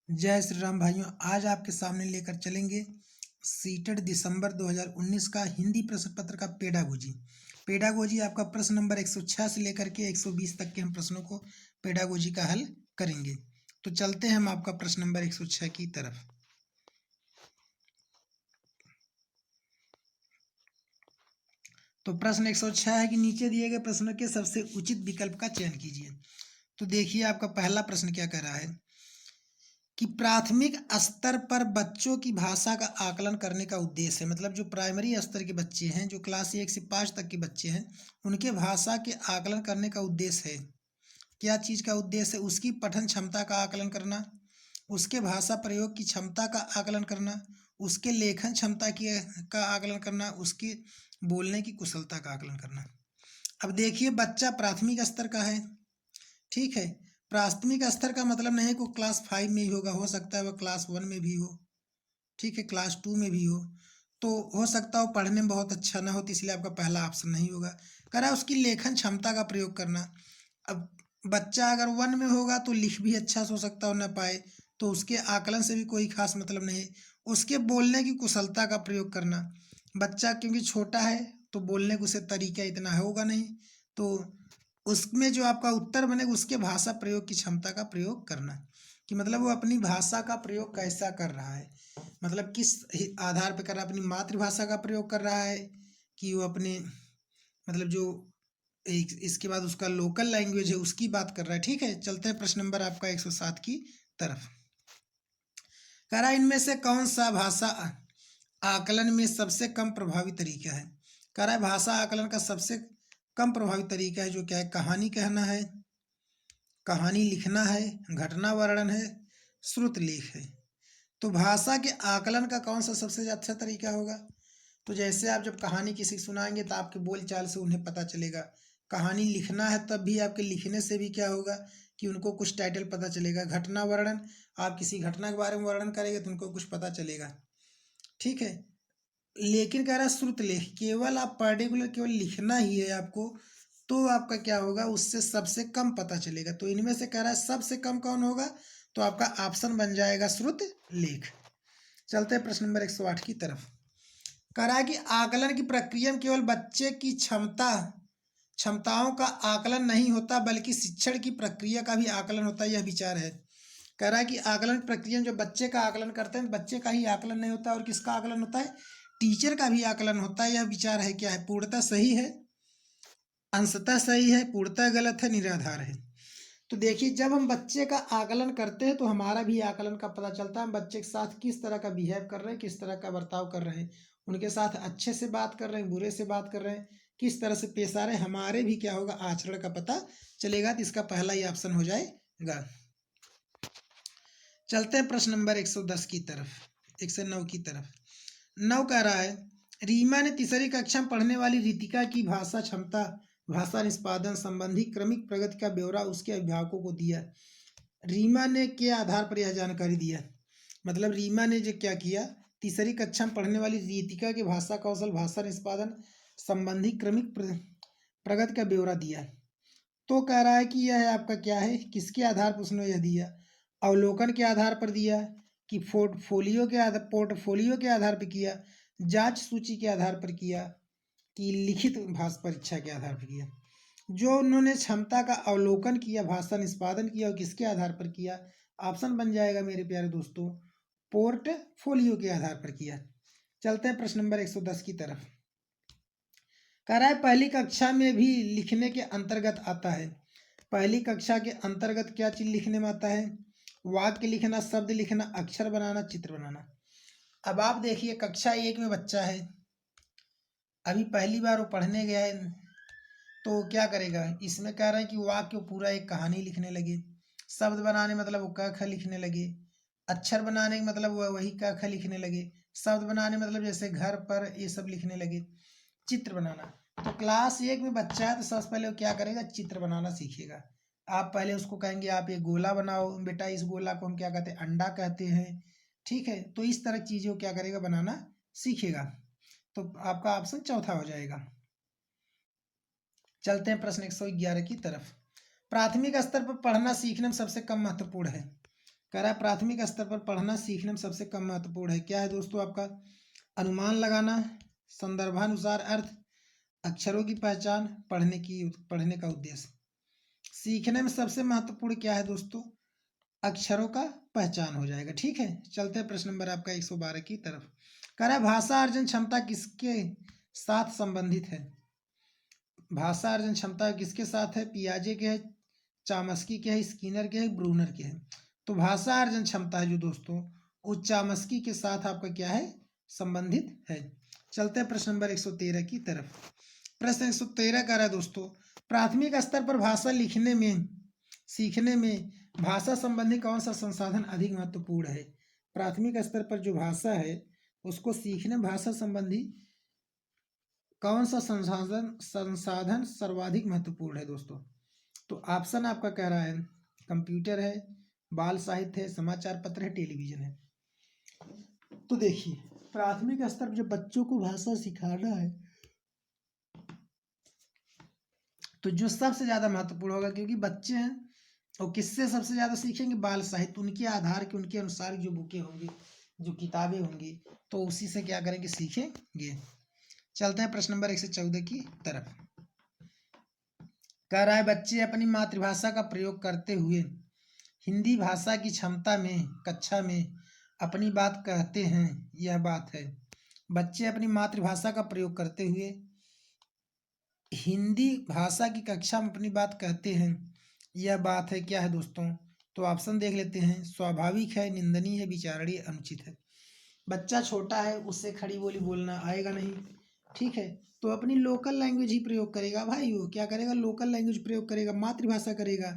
जय श्री राम भाइयों, आज आपके सामने लेकर चलेंगे सीटेट दिसंबर 2019 का हिंदी प्रश्न पत्र का पेडागोजी आपका प्रश्न नंबर 106 से लेकर के 120 तक के हम प्रश्नों को पेडागोजी का हल करेंगे। तो चलते हैं हम आपका प्रश्न नंबर 106 की तरफ। तो प्रश्न 106 है कि नीचे दिए गए प्रश्नों के सबसे उचित विकल्प का चयन कीजिए। तो देखिए आपका पहला प्रश्न क्या कह रहा है कि प्राथमिक स्तर पर बच्चों की भाषा का आकलन करने का उद्देश्य है। मतलब जो प्राइमरी स्तर के बच्चे हैं, जो क्लास 1 से 5 तक के बच्चे हैं, उनके भाषा के आकलन करने का उद्देश्य है। क्या चीज़ का उद्देश्य है? उसकी पठन क्षमता का आकलन करना, उसके भाषा प्रयोग की क्षमता का आकलन करना, उसके लेखन क्षमता की का आकलन करना, उसकी बोलने की कुशलता का आकलन करना। अब देखिए बच्चा प्राथमिक स्तर का है, ठीक है। प्राथमिक स्तर का मतलब नहीं कि क्लास 5 में ही होगा, हो सकता है वह क्लास 1 में भी हो, ठीक है, क्लास 2 में भी हो। तो हो सकता है वो पढ़ने में बहुत अच्छा ना हो, तो इसलिए आपका पहला ऑप्शन नहीं होगा। कह रहा है उसकी लेखन क्षमता का प्रयोग करना। अब बच्चा अगर 1 में होगा तो लिख भी अच्छा हो सकता हो ना पाए, तो उसके आकलन से भी कोई खास मतलब नहीं। उसके बोलने की कुशलता का प्रयोग करना, बच्चा क्योंकि छोटा है तो बोलने का उसे तरीका इतना होगा नहीं, तो उसमें जो आपका उत्तर बनेगा उसके भाषा प्रयोग की क्षमता का प्रयोग करना, कि मतलब वो अपनी भाषा का प्रयोग कैसा कर रहा है, मतलब किस आधार पर कर रहा है, अपनी मातृभाषा का प्रयोग कर रहा है कि वो अपने मतलब जो इसके बाद उसका लोकल लैंग्वेज है उसकी बात कर रहा है। ठीक है, चलते हैं प्रश्न नंबर आपका 107 की तरफ। कह रहा है इनमें से कौन सा भाषा आकलन में सबसे कम प्रभावी तरीका है। कह रहा है भाषा आकलन का सबसे कम प्रभावी तरीका है जो क्या है, कहानी कहना है, कहानी लिखना है, घटना वर्णन है, श्रुत लेख है। तो भाषा के आकलन का कौन सा सबसे अच्छा तरीका होगा? तो जैसे आप जब कहानी किसी को सुनाएंगे तो आपके बोल चाल से उन्हें पता चलेगा। कहानी लिखना है तब भी आपके लिखने से भी क्या होगा कि उनको कुछ टाइटल पता चलेगा। घटना वर्णन, आप किसी घटना के बारे में वर्णन करेंगे तो उनको कुछ पता चलेगा, ठीक है। लेकिन कह रहा है श्रुत लेख, केवल आप पर्टिकुलर केवल लिखना ही है आपको, तो आपका क्या होगा, उससे सबसे कम पता चलेगा। तो इनमें से कह रहा है सबसे कम कौन होगा, तो आपका ऑप्शन बन जाएगा श्रुत लेख। चलते हैं प्रश्न नंबर 108 की तरफ। कह रहा है कि आकलन की प्रक्रिया में केवल बच्चे की क्षमताओं का आकलन नहीं होता बल्कि शिक्षण की प्रक्रिया का भी आकलन होता है, यह विचार है। कह रहा है कि आकलन प्रक्रिया में जो बच्चे का आकलन करते हैं, बच्चे का ही आकलन नहीं होता और किसका आकलन होता है, टीचर का भी आकलन होता है। यह विचार है, क्या है, पूर्णतः सही है, अंशतः सही है, पूर्णतः गलत है, निराधार है। तो देखिए जब हम बच्चे का आकलन करते हैं तो हमारा भी आकलन का पता चलता है, हम बच्चे के साथ किस तरह का बिहेव कर रहे हैं, किस तरह का बर्ताव कर रहे हैं, उनके साथ अच्छे से बात कर रहे हैं, बुरे से बात कर रहे हैं, किस तरह से पेश आ रहे हैं, हमारे भी क्या होगा, आचरण का पता चलेगा। तो इसका पहला ही ऑप्शन हो जाएगा। चलते हैं प्रश्न नंबर 110 की तरफ, 109 की तरफ। 9 कह रहा है रीमा ने तीसरी कक्षा में पढ़ने वाली रितिका की भाषा क्षमता, भाषा निष्पादन संबंधी क्रमिक प्रगति का ब्यौरा उसके अभिभावकों को दिया। रीमा ने के आधार पर यह जानकारी दिया, मतलब रीमा ने जो क्या किया, तीसरी कक्षा में पढ़ने वाली रितिका के भाषा कौशल, भाषा निष्पादन संबंधी क्रमिक प्रगति का ब्यौरा दिया। तो कह रहा है कि यह आपका क्या है, किसके आधार पर उसने यह दिया, अवलोकन के आधार पर दिया, कि पोर्टफोलियो के आधार पर किया, जांच सूची के आधार पर किया, कि लिखित भाषा परीक्षा के आधार पर किया। जो उन्होंने क्षमता का अवलोकन किया, भाषा निष्पादन किया, और किसके आधार पर किया, ऑप्शन बन जाएगा मेरे प्यारे दोस्तों, पोर्टफोलियो के आधार पर किया। चलते हैं प्रश्न नंबर 110 की तरफ। कह रहा है पहली कक्षा में भी लिखने के अंतर्गत आता है। पहली कक्षा के अंतर्गत क्या चीज लिखने में आता है, वाक्य लिखना, शब्द लिखना, अक्षर बनाना, चित्र बनाना। अब आप देखिए कक्षा 1 में बच्चा है, अभी पहली बार वो पढ़ने गया है, तो क्या करेगा, इसमें कह रहे हैं कि वाक्य पूरा एक कहानी लिखने लगे, शब्द बनाने मतलब वो क ख लिखने लगे, अक्षर बनाने मतलब वह वही क ख लिखने लगे, शब्द बनाने मतलब जैसे घर पर ये सब लिखने लगे, चित्र बनाना। तो क्लास 1 में बच्चा है तो सबसे पहले वो क्या करेगा, चित्र बनाना सीखेगा। आप पहले उसको कहेंगे आप एक गोला बनाओ बेटा, इस गोला को हम क्या कहते हैं, अंडा कहते हैं, ठीक है। तो इस तरह की चीजें वो क्या करेगा, बनाना सीखेगा। तो आपका ऑप्शन चौथा हो जाएगा। चलते हैं प्रश्न 111 की तरफ। प्राथमिक स्तर पर पढ़ना सीखने में सबसे कम महत्वपूर्ण है। कह रहा है प्राथमिक स्तर पर पढ़ना सीखने में सबसे कम महत्वपूर्ण है। क्या है दोस्तों आपका? अनुमान लगाना, संदर्भानुसार अर्थ, अक्षरों की पहचान, पढ़ने का उद्देश्य। सीखने में सबसे महत्वपूर्ण क्या है दोस्तों? अक्षरों का पहचान हो जाएगा। ठीक है, चलते हैं प्रश्न नंबर आपका 112 की तरफ। कह रहा है भाषा अर्जन क्षमता किसके साथ संबंधित है? भाषा अर्जन क्षमता किसके साथ है? पियाजे के है, चामस्की के है, स्किनर के है, ब्रूनर के है। तो भाषा अर्जन क्षमता है जो दोस्तों, वो चामस्की के साथ आपका क्या है? संबंधित है। चलते हैं प्रश्न नंबर 113 की तरफ। प्रश्न 113 कह रहा है दोस्तों, प्राथमिक स्तर पर भाषा लिखने में सीखने में भाषा संबंधी कौन सा संसाधन अधिक महत्वपूर्ण है? प्राथमिक स्तर पर जो भाषा है उसको सीखने में भाषा संबंधी कौन सा संसाधन सर्वाधिक महत्वपूर्ण है दोस्तों? तो ऑप्शन आपका कह रहा है कंप्यूटर है, बाल साहित्य है, समाचार पत्र है, टेलीविजन है। तो देखिए प्राथमिक स्तर पर जब बच्चों को भाषा सिखाना है तो जो सबसे ज़्यादा महत्वपूर्ण होगा, क्योंकि बच्चे हैं और किससे सबसे ज़्यादा सीखेंगे? बाल साहित्य, उनके आधार के उनके अनुसार जो बुकें होंगी, जो किताबें होंगी, तो उसी से क्या करेंगे? सीखेंगे। चलते हैं प्रश्न नंबर 114 की तरफ। कह रहा है बच्चे अपनी मातृभाषा का प्रयोग करते हुए हिंदी भाषा की क्षमता में कक्षा में अपनी बात कहते हैं, यह बात है। बच्चे अपनी मातृभाषा का प्रयोग करते हुए हिंदी भाषा की कक्षा में अपनी बात कहते हैं, यह बात है। क्या है दोस्तों? तो ऑप्शन देख लेते हैं। स्वाभाविक है, निंदनीय है, विचारणीय, अनुचित है। बच्चा छोटा है, उससे खड़ी बोली बोलना आएगा नहीं। ठीक है, तो अपनी लोकल लैंग्वेज ही प्रयोग करेगा भाई। वो क्या करेगा? लोकल लैंग्वेज प्रयोग करेगा, मातृभाषा करेगा।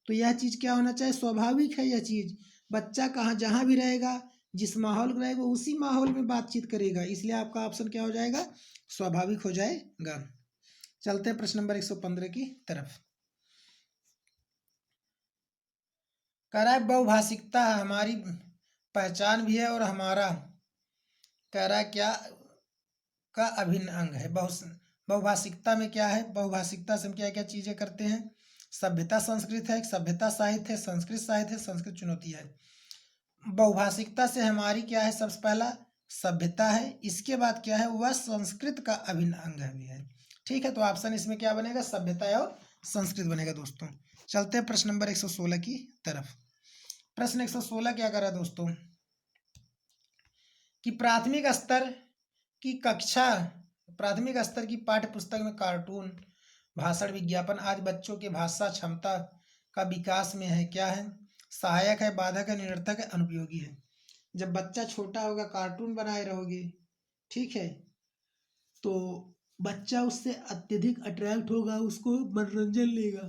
तो यह चीज़ क्या होना चाहिए? स्वाभाविक है यह चीज़। बच्चा कहाँ जहाँ भी रहेगा, जिस माहौल में रहेगा उसी माहौल में बातचीत करेगा, इसलिए आपका ऑप्शन क्या हो जाएगा? स्वाभाविक हो जाएगा। चलते हैं प्रश्न नंबर 115 की तरफ। कह रहा है बहुभाषिकता हमारी पहचान भी है और हमारा, कह रहा है क्या, का अभिन्न अंग है। बहुभाषिकता में क्या है? बहुभाषिकता से हम क्या क्या चीजें करते हैं? सभ्यता संस्कृत है, सभ्यता साहित्य है, संस्कृत साहित्य है, संस्कृत चुनौती है। बहुभाषिकता से हमारी क्या है? सबसे पहला सभ्यता है, इसके बाद क्या है? वह संस्कृत का अभिन्न अंग भी है। ठीक है, तो ऑप्शन इसमें क्या बनेगा? सभ्यता और संस्कृत बनेगा दोस्तों। चलते हैं प्रश्न नंबर 116 की तरफ। प्रश्न 116 क्या कर रहा है दोस्तों कि प्राथमिक स्तर की पाठ्य पुस्तक में कार्टून, भाषण, विज्ञापन आज बच्चों के भाषा क्षमता का विकास में है, क्या है? सहायक है, बाधक है, निरर्थक है, अनुपयोगी है। जब बच्चा छोटा होगा कार्टून बनाए रहोगे, ठीक है, तो बच्चा उससे अत्यधिक अट्रैक्ट होगा, उसको मनोरंजन लेगा।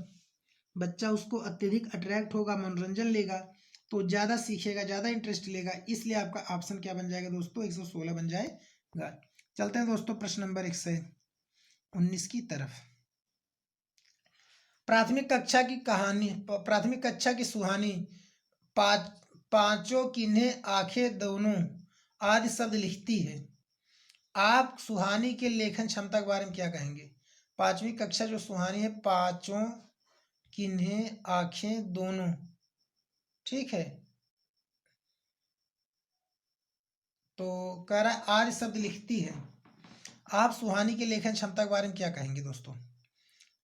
बच्चा उसको अत्यधिक अट्रैक्ट होगा, मनोरंजन लेगा, तो ज़्यादा सीखेगा, ज़्यादा इंटरेस्ट लेगा। इसलिए आपका ऑप्शन क्या बन जाएगा दोस्तों? 116 बन जाएगा। चलते हैं दोस्तों प्रश्न नंबर 119 की तरफ। प्राथमिक कक्षा की सुहानी पांचों किन्हें आंखें दोनों आदि शब्द लिखती है। आप सुहानी के लेखन क्षमता के बारे में क्या कहेंगे? पांचवी कक्षा जो सुहानी है, पांचों किन्हें आंखें दोनों, ठीक है, तो कह रहा है आर्य शब्द लिखती है। आप सुहानी के लेखन क्षमता के बारे में क्या कहेंगे दोस्तों?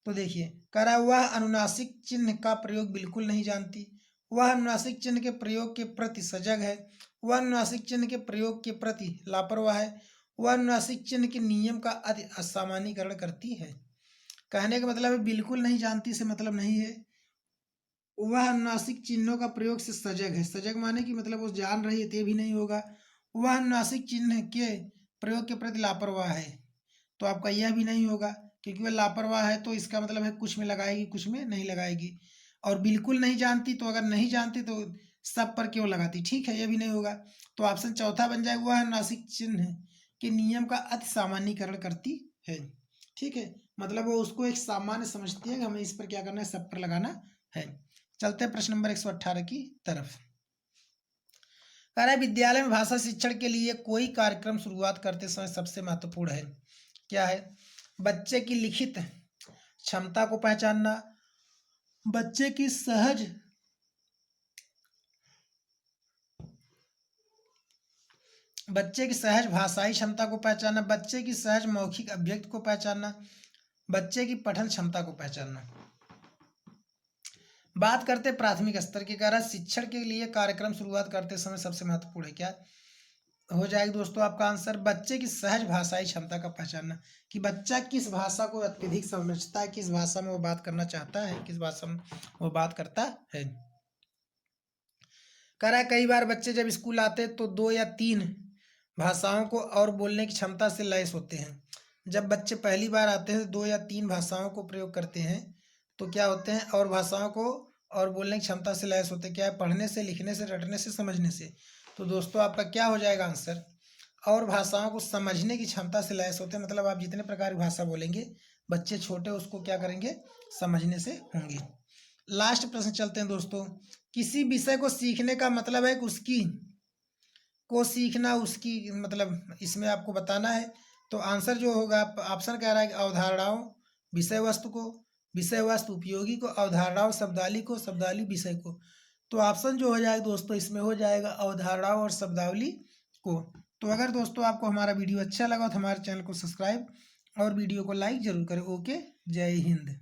तो देखिए कह रहा है वह अनुनासिक चिन्ह का प्रयोग बिल्कुल नहीं जानती, वह अनुनासिक चिन्ह के प्रयोग के प्रति सजग है, वह अनुनासिक चिन्ह के प्रयोग के प्रति लापरवाह है, वह अनुनासिक चिन्ह के नियम का अति असामान्यीकरण करती है। कहने का मतलब है बिल्कुल नहीं जानती से मतलब नहीं है, वह अनुनासिक चिन्हों का प्रयोग से सजग है। सजग माने कि मतलब वो जान रही है, ते भी नहीं होगा। वह अनुनासिक चिन्ह के प्रयोग के प्रति लापरवाह है, तो आपका यह भी नहीं होगा, क्योंकि वह लापरवाह है तो इसका मतलब है कुछ में लगाएगी, कुछ में नहीं लगाएगी। और बिल्कुल नहीं जानती, तो अगर नहीं जानती तो सब पर क्यों लगाती? ठीक है, यह भी नहीं होगा। तो ऑप्शन चौथा बन जाएगा, वह अनुनासिक चिन्ह के नियम का अति सामान्यीकरण करती है। ठीक है, मतलब वो उसको एक सामान्य समझती है कि हमें इस पर क्या करना है, सब पर लगाना है। चलते हैं प्रश्न नंबर 118 की तरफ। कह रहा है विद्यालय में भाषा शिक्षण के लिए कोई कार्यक्रम शुरुआत करते समय सबसे महत्वपूर्ण है, क्या है? बच्चे की लिखित क्षमता को पहचानना, बच्चे की सहज बच्चे की सहज भाषाई क्षमता को पहचानना, बच्चे की सहज मौखिक अभिव्यक्ति को पहचानना, बच्चे की पठन क्षमता को पहचानना। बात करते प्राथमिक स्तर की, कह रहा है शिक्षण के लिए कार्यक्रम शुरुआत करते समय सबसे महत्वपूर्ण है क्या हो जाएगा दोस्तों आपका आंसर, बच्चे की सहज भाषाई क्षमता का पहचानना, कि बच्चा किस भाषा को अत्यधिक समझता है, किस भाषा में वो बात करना चाहता है, किस भाषा में वो बात करता है। कह रहा है कई बार बच्चे जब स्कूल आते तो 2 या 3 भाषाओं को और बोलने की क्षमता से लैस होते हैं। जब बच्चे पहली बार आते हैं 2 या 3 भाषाओं को प्रयोग करते हैं तो क्या होते हैं, और भाषाओं को और बोलने की क्षमता से लैस होते हैं, क्या है, पढ़ने से, लिखने से, रटने से, समझने से। तो दोस्तों आपका क्या हो जाएगा आंसर, और भाषाओं को समझने की क्षमता से लैस होते हैं, मतलब आप जितने प्रकार की भाषा बोलेंगे बच्चे छोटे उसको क्या करेंगे, समझने से होंगे। लास्ट प्रश्न चलते हैं दोस्तों, किसी विषय को सीखने का मतलब है कि उसकी को सीखना, उसकी मतलब इसमें आपको बताना है। तो आंसर जो होगा, ऑप्शन कह रहा है कि अवधारणाओं विषय वस्तु को, विषय वस्तु उपयोगी को, अवधारणाओं शब्दावली को, शब्दावली विषय को। तो ऑप्शन जो हो जाएगा दोस्तों इसमें हो जाएगा अवधारणाओं और शब्दावली को। तो अगर दोस्तों आपको हमारा वीडियो अच्छा लगा तो हमारे चैनल को सब्सक्राइब और वीडियो को लाइक जरूर करें। ओके, जय हिंद।